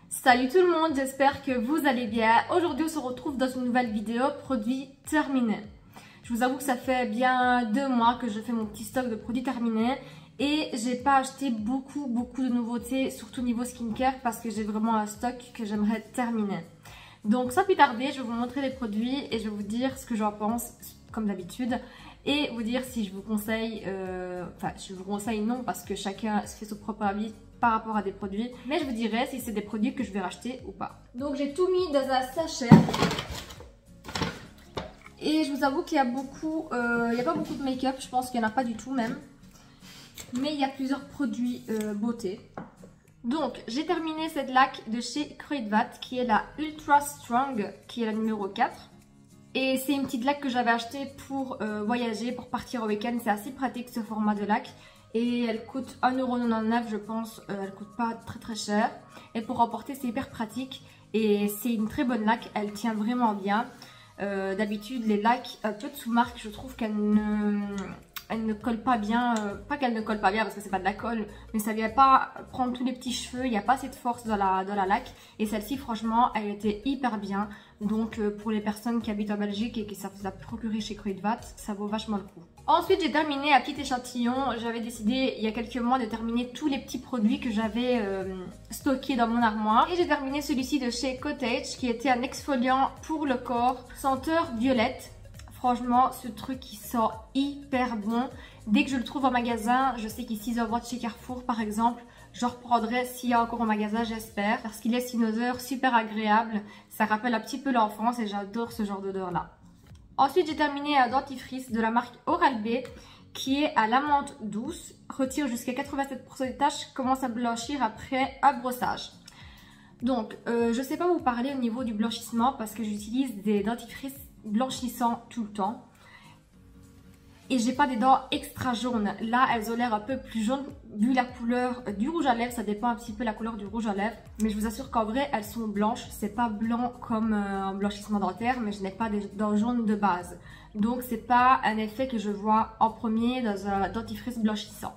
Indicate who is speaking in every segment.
Speaker 1: Salut tout le monde, j'espère que vous allez bien. Aujourd'hui on se retrouve dans une nouvelle vidéo produits terminés. Je vous avoue que ça fait bien 2 mois que je fais mon petit stock de produits terminés et j'ai pas acheté beaucoup de nouveautés, surtout niveau skincare, parce que j'ai vraiment un stock que j'aimerais terminer. Donc sans plus tarder, je vais vous montrer les produits et je vais vous dire ce que j'en pense comme d'habitude et vous dire si je vous conseille, je vous conseille non, parce que chacun se fait son propre avis par rapport à des produits, mais je vous dirai si c'est des produits que je vais racheter ou pas. Donc j'ai tout mis dans un sachet et je vous avoue qu'il y a beaucoup, il n'y a pas beaucoup de make-up, je pense qu'il n'y en a pas du tout même, mais il y a plusieurs produits beauté. Donc j'ai terminé cette laque de chez Kruidvat qui est la Ultra Strong, qui est la numéro 4. Et c'est une petite laque que j'avais achetée pour voyager, pour partir au week-end. C'est assez pratique ce format de laque. Et elle coûte 1,99 € je pense, elle coûte pas très cher. Et pour emporter c'est hyper pratique. Et c'est une très bonne laque, elle tient vraiment bien. D'habitude les laques un peu de sous-marque, je trouve qu'elles ne colle pas bien, pas qu'elle ne colle pas bien parce que c'est pas de la colle, mais ça vient pas prendre tous les petits cheveux, il n'y a pas assez de force dans la laque. Et celle-ci franchement elle était hyper bien, donc pour les personnes qui habitent en Belgique et qui savent la procurer chez Kruidvat, ça vaut vachement le coup. Ensuite j'ai terminé un petit échantillon, j'avais décidé il y a quelques mois de terminer tous les petits produits que j'avais stockés dans mon armoire. Et j'ai terminé celui-ci de chez Cottage qui était un exfoliant pour le corps, senteur violette. Franchement, ce truc il sent hyper bon. Dès que je le trouve en magasin, je sais qu'ici ils en vendent chez Carrefour par exemple, je reprendrai s'il y a encore en magasin, j'espère. Parce qu'il laisse une odeur super agréable. Ça rappelle un petit peu l'enfance et j'adore ce genre d'odeur là. Ensuite, j'ai terminé un dentifrice de la marque Oral-B qui est à l'amande douce. Retire jusqu'à 87% des taches, commence à blanchir après un brossage. Donc, je ne sais pas vous parler au niveau du blanchissement parce que j'utilise des dentifrices blanchissant tout le temps et j'ai pas des dents extra jaunes. Là elles ont l'air un peu plus jaunes vu la couleur du rouge à lèvres, ça dépend un petit peu la couleur du rouge à lèvres, mais je vous assure qu'en vrai elles sont blanches. C'est pas blanc comme un blanchissement dentaire, mais je n'ai pas des dents jaunes de base, donc c'est pas un effet que je vois en premier dans un dentifrice blanchissant.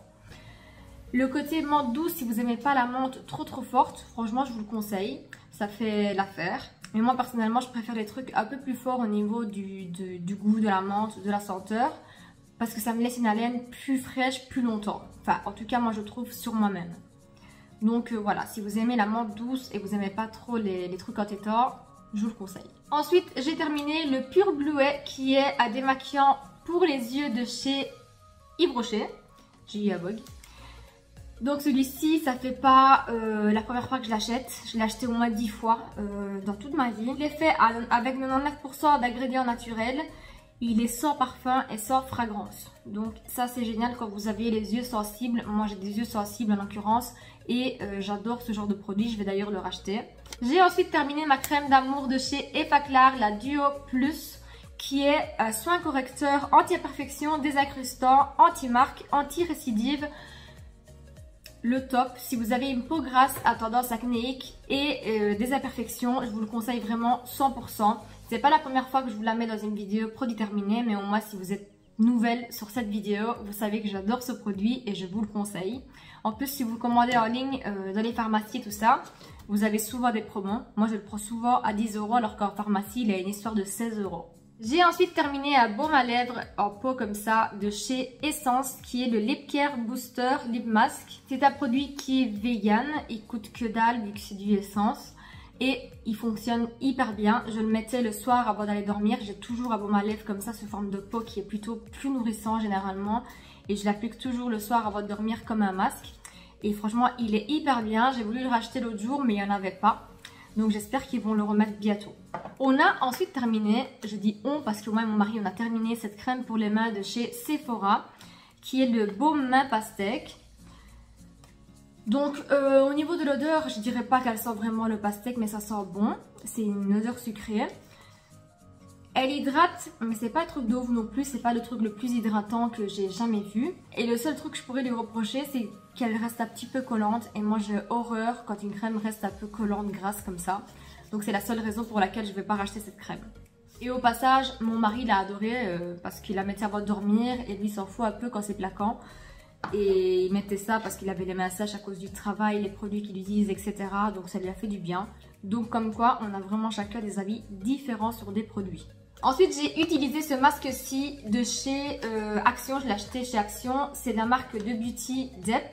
Speaker 1: Le côté menthe douce, si vous aimez pas la menthe trop forte, franchement je vous le conseille, ça fait l'affaire. Mais moi personnellement je préfère les trucs un peu plus forts au niveau du goût, de la menthe, de la senteur, parce que ça me laisse une haleine plus fraîche plus longtemps. Enfin en tout cas moi je trouve sur moi-même. Donc voilà, si vous aimez la menthe douce et vous aimez pas trop les trucs entêtants, je vous le conseille. Ensuite j'ai terminé le Pure Bluet qui est un démaquillant pour les yeux de chez Yves Rocher. J'ai eu un bug. Donc celui-ci, ça fait pas la première fois que je l'achète. Je l'ai acheté au moins 10 fois dans toute ma vie. Il est fait avec 99% d'ingrédients naturels. Il est sans parfum et sans fragrance. Donc ça c'est génial quand vous avez les yeux sensibles. Moi j'ai des yeux sensibles en l'occurrence. Et j'adore ce genre de produit. Je vais d'ailleurs le racheter. J'ai ensuite terminé ma crème d'amour de chez Effaclar, la Duo Plus, qui est un soin correcteur anti-imperfection, désincrustant, anti-marque, anti-récidive. Le top, si vous avez une peau grasse à tendance acnéique et des imperfections, je vous le conseille vraiment 100%. C'est pas la première fois que je vous la mets dans une vidéo produit terminé, mais au moins si vous êtes nouvelle sur cette vidéo, vous savez que j'adore ce produit et je vous le conseille. En plus, si vous le commandez en ligne dans les pharmacies et tout ça, vous avez souvent des promos. Moi je le prends souvent à 10 € alors qu'en pharmacie il a une histoire de 16 €. J'ai ensuite terminé un baume à lèvres en pot comme ça de chez Essence qui est le Lip Care Booster Lip Mask. C'est un produit qui est vegan, il coûte que dalle vu que c'est du essence et il fonctionne hyper bien. Je le mettais le soir avant d'aller dormir, j'ai toujours un baume à lèvres comme ça sous forme de pot qui est plutôt plus nourrissant généralement et je l'applique toujours le soir avant de dormir comme un masque. Et franchement il est hyper bien, j'ai voulu le racheter l'autre jour mais il n'y en avait pas. Donc j'espère qu'ils vont le remettre bientôt. On a ensuite terminé, je dis on parce que moi et mon mari on a terminé cette crème pour les mains de chez Sephora qui est le baume main pastèque. Donc au niveau de l'odeur, je dirais pas qu'elle sent vraiment le pastèque mais ça sent bon. C'est une odeur sucrée. Elle hydrate, mais c'est pas le truc d'ouf non plus, c'est pas le truc le plus hydratant que j'ai jamais vu. Et le seul truc que je pourrais lui reprocher, c'est qu'elle reste un petit peu collante. Et moi j'ai horreur quand une crème reste un peu collante, grasse comme ça. Donc c'est la seule raison pour laquelle je vais pas racheter cette crème. Et au passage, mon mari l'a adoré parce qu'il la mettait avant de dormir et lui s'en fout un peu quand c'est plaquant. Et il mettait ça parce qu'il avait les mains sèches à cause du travail, les produits qu'il utilise, etc. Donc ça lui a fait du bien. Donc comme quoi, on a vraiment chacun des avis différents sur des produits. Ensuite, j'ai utilisé ce masque-ci de chez Action. Je l'ai acheté chez Action. C'est la marque de Beauty Dep.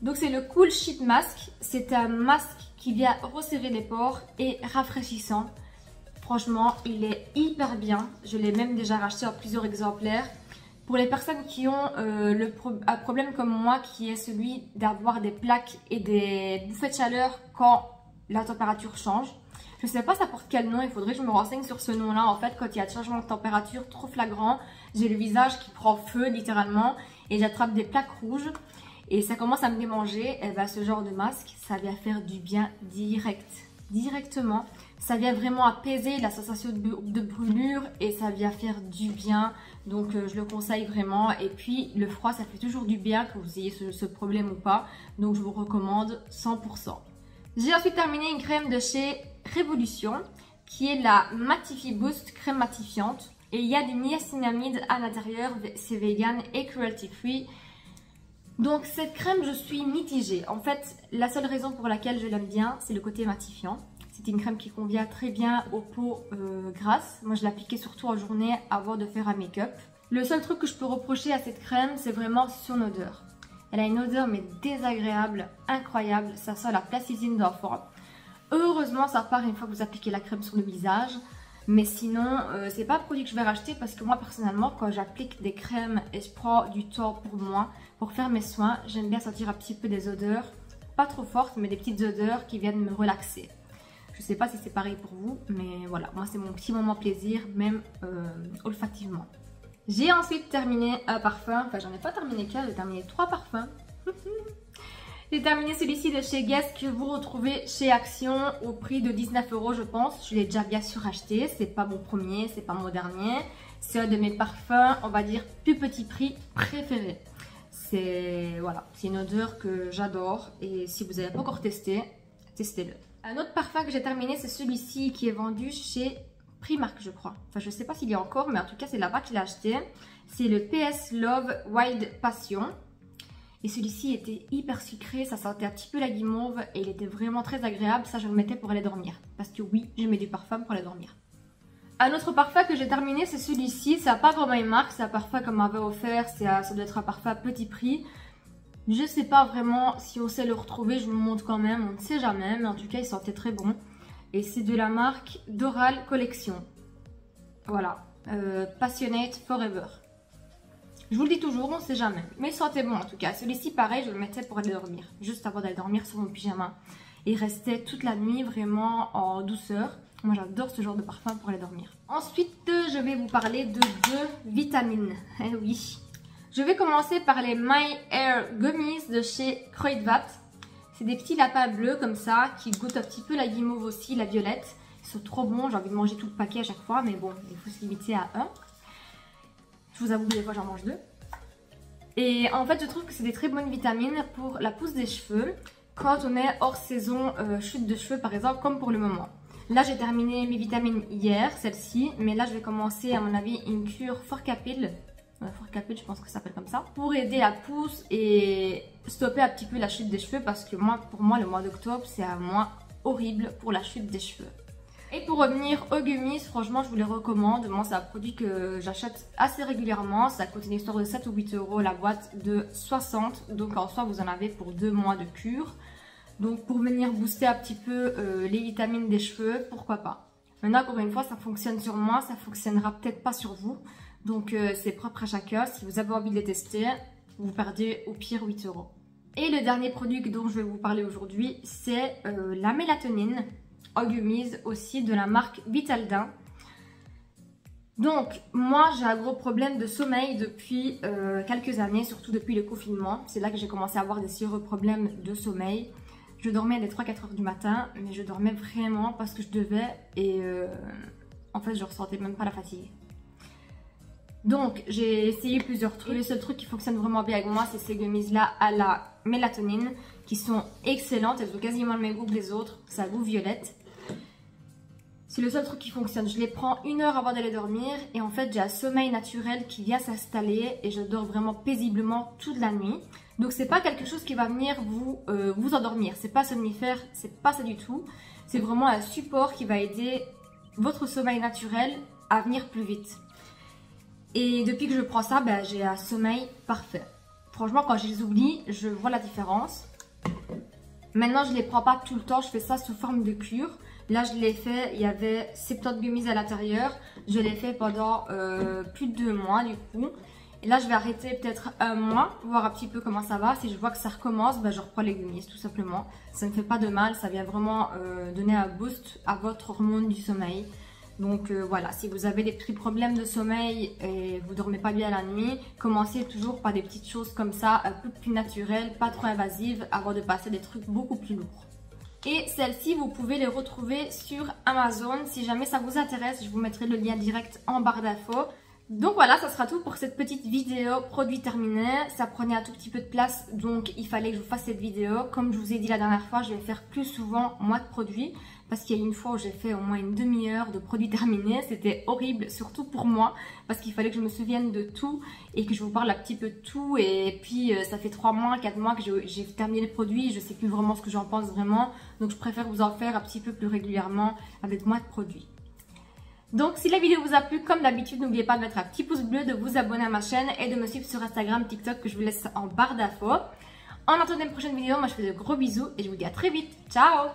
Speaker 1: Donc c'est le Cool Sheet Mask. C'est un masque qui vient resserrer les pores et rafraîchissant. Franchement, il est hyper bien. Je l'ai même déjà racheté en plusieurs exemplaires. Pour les personnes qui ont un problème comme moi, qui est celui d'avoir des plaques et des bouffées de chaleur quand la température change. Je ne sais pas ça porte quel nom, il faudrait que je me renseigne sur ce nom-là. En fait, quand il y a de changement de température trop flagrant, j'ai le visage qui prend feu littéralement et j'attrape des plaques rouges et ça commence à me démanger. Et ben, ce genre de masque, ça vient faire du bien directement. Ça vient vraiment apaiser la sensation de brûlure et ça vient faire du bien. Donc je le conseille vraiment. Et puis le froid, ça fait toujours du bien que vous ayez ce problème ou pas. Donc je vous recommande 100%. J'ai ensuite terminé une crème de chez Révolution qui est la Matify Boost crème matifiante. Et il y a du niacinamide à l'intérieur, c'est vegan et cruelty free. Donc cette crème, je suis mitigée. En fait, la seule raison pour laquelle je l'aime bien, c'est le côté matifiant. C'est une crème qui convient très bien aux peaux grasses. Moi, je l'appliquais surtout en journée avant de faire un make-up. Le seul truc que je peux reprocher à cette crème, c'est vraiment son odeur. Elle a une odeur mais désagréable, incroyable. Ça sent la plasticine d'enfant. Heureusement, ça repart une fois que vous appliquez la crème sur le visage. Mais sinon, c'est pas un produit que je vais racheter parce que moi, personnellement, quand j'applique des crèmes et je prends du temps pour moi, pour faire mes soins, j'aime bien sentir un petit peu des odeurs, pas trop fortes, mais des petites odeurs qui viennent me relaxer. Je sais pas si c'est pareil pour vous, mais voilà, moi c'est mon petit moment plaisir, même olfactivement. J'ai ensuite terminé un parfum, enfin j'en ai pas terminé qu'un, j'ai terminé 3 parfums. J'ai terminé celui-ci de chez Guess que vous retrouvez chez Action au prix de 19 € je pense. Je l'ai déjà bien sûr acheté, c'est pas mon premier, c'est pas mon dernier. C'est un de mes parfums, on va dire, plus petit prix préférés. C'est voilà, c'est une odeur que j'adore et si vous n'avez pas encore testé, testez-le. Un autre parfum que j'ai terminé, c'est celui-ci qui est vendu chez Primark, je crois. Enfin, je sais pas s'il y a encore, mais en tout cas, c'est là-bas qu'il a acheté. C'est le PS Love Wild Passion. Et celui-ci était hyper sucré, ça sentait un petit peu la guimauve et il était vraiment très agréable. Ça, je le mettais pour aller dormir. Parce que oui, je mets du parfum pour aller dormir. Un autre parfum que j'ai terminé, c'est celui-ci. Ça n'a pas vraiment une marque, c'est un parfum qu'on m'avait offert. Ça doit être un parfum à petit prix. Je sais pas vraiment si on sait le retrouver, je vous le montre quand même, on ne sait jamais, mais en tout cas il sentait très bon. Et c'est de la marque Doral Collection. Voilà, Passionate Forever. Je vous le dis toujours, on ne sait jamais, mais il sentait bon en tout cas. Celui-ci pareil, je le mettais pour aller dormir, juste avant d'aller dormir sur mon pyjama. Et il restait toute la nuit vraiment en douceur. Moi j'adore ce genre de parfum pour aller dormir. Ensuite, je vais vous parler de 2 vitamines. Eh oui. Je vais commencer par les My Hair Gummies de chez Kruidvat. C'est des petits lapins bleus comme ça qui goûtent un petit peu la guimauve aussi, la violette. Ils sont trop bons, j'ai envie de manger tout le paquet à chaque fois, mais bon, il faut se limiter à 1. Je vous avoue que des fois j'en mange 2. Et en fait, je trouve que c'est des très bonnes vitamines pour la pousse des cheveux quand on est hors saison chute de cheveux par exemple, comme pour le moment. Là, j'ai terminé mes vitamines hier, celle-ci, mais là je vais commencer à mon avis une cure Forcapil. Forcapil, je pense que ça s'appelle comme ça, pour aider la pousse et stopper un petit peu la chute des cheveux parce que pour moi le mois d'octobre c'est un mois horrible pour la chute des cheveux. Et pour revenir aux gummies, franchement je vous les recommande. Moi c'est un produit que j'achète assez régulièrement, ça coûte une histoire de 7 ou 8 € la boîte de 60, donc en soi vous en avez pour 2 mois de cure. Donc pour venir booster un petit peu les vitamines des cheveux, pourquoi pas. Maintenant encore une fois ça fonctionne sur moi, ça fonctionnera peut-être pas sur vous. Donc c'est propre à chacun, si vous avez envie de les tester, vous perdez au pire 8 €. Et le dernier produit dont je vais vous parler aujourd'hui, c'est la mélatonine en gummies aussi de la marque Vitaldin. Donc moi j'ai un gros problème de sommeil depuis quelques années, surtout depuis le confinement. C'est là que j'ai commencé à avoir des sérieux problèmes de sommeil. Je dormais à des 3-4 h du matin, mais je dormais vraiment parce que je devais et en fait je ressentais même pas la fatigue. Donc j'ai essayé plusieurs trucs. Le seul truc qui fonctionne vraiment bien avec moi, c'est ces gummies là à la mélatonine qui sont excellentes. Elles ont quasiment le même goût que les autres, ça a goût violette. C'est le seul truc qui fonctionne. Je les prends 1 heure avant d'aller dormir et en fait j'ai un sommeil naturel qui vient s'installer et je dors vraiment paisiblement toute la nuit. Donc c'est pas quelque chose qui va venir vous endormir. C'est pas somnifère, c'est pas ça du tout. C'est vraiment un support qui va aider votre sommeil naturel à venir plus vite. Et depuis que je prends ça, ben, j'ai un sommeil parfait. Franchement, quand je les oublie, je vois la différence. Maintenant, je les prends pas tout le temps. Je fais ça sous forme de cure. Là, je l'ai fait, il y avait 70 gummies à l'intérieur. Je l'ai fait pendant plus de 2 mois du coup. Et là, je vais arrêter peut-être 1 mois, voir un petit peu comment ça va. Si je vois que ça recommence, ben, je reprends les gummies tout simplement. Ça ne fait pas de mal, ça vient vraiment donner un boost à votre hormone du sommeil. Donc voilà, si vous avez des petits problèmes de sommeil et vous dormez pas bien la nuit, commencez toujours par des petites choses comme ça, un peu plus naturelles, pas trop invasives, avant de passer des trucs beaucoup plus lourds. Et celles-ci, vous pouvez les retrouver sur Amazon. Si jamais ça vous intéresse, je vous mettrai le lien direct en barre d'infos. Donc voilà, ça sera tout pour cette petite vidéo produit terminé. Ça prenait un tout petit peu de place, donc il fallait que je vous fasse cette vidéo. Comme je vous ai dit la dernière fois, je vais faire plus souvent moins de produits. Parce qu'il y a une fois où j'ai fait au moins une demi-heure de produits terminés. C'était horrible, surtout pour moi. Parce qu'il fallait que je me souvienne de tout et que je vous parle un petit peu de tout. Et puis ça fait 3 mois, 4 mois que j'ai terminé le produit. Je ne sais plus vraiment ce que j'en pense vraiment. Donc je préfère vous en faire un petit peu plus régulièrement avec moins de produits. Donc si la vidéo vous a plu, comme d'habitude, n'oubliez pas de mettre un petit pouce bleu, de vous abonner à ma chaîne et de me suivre sur Instagram, TikTok que je vous laisse en barre d'infos. En attendant une prochaine vidéo, moi je fais de gros bisous et je vous dis à très vite. Ciao!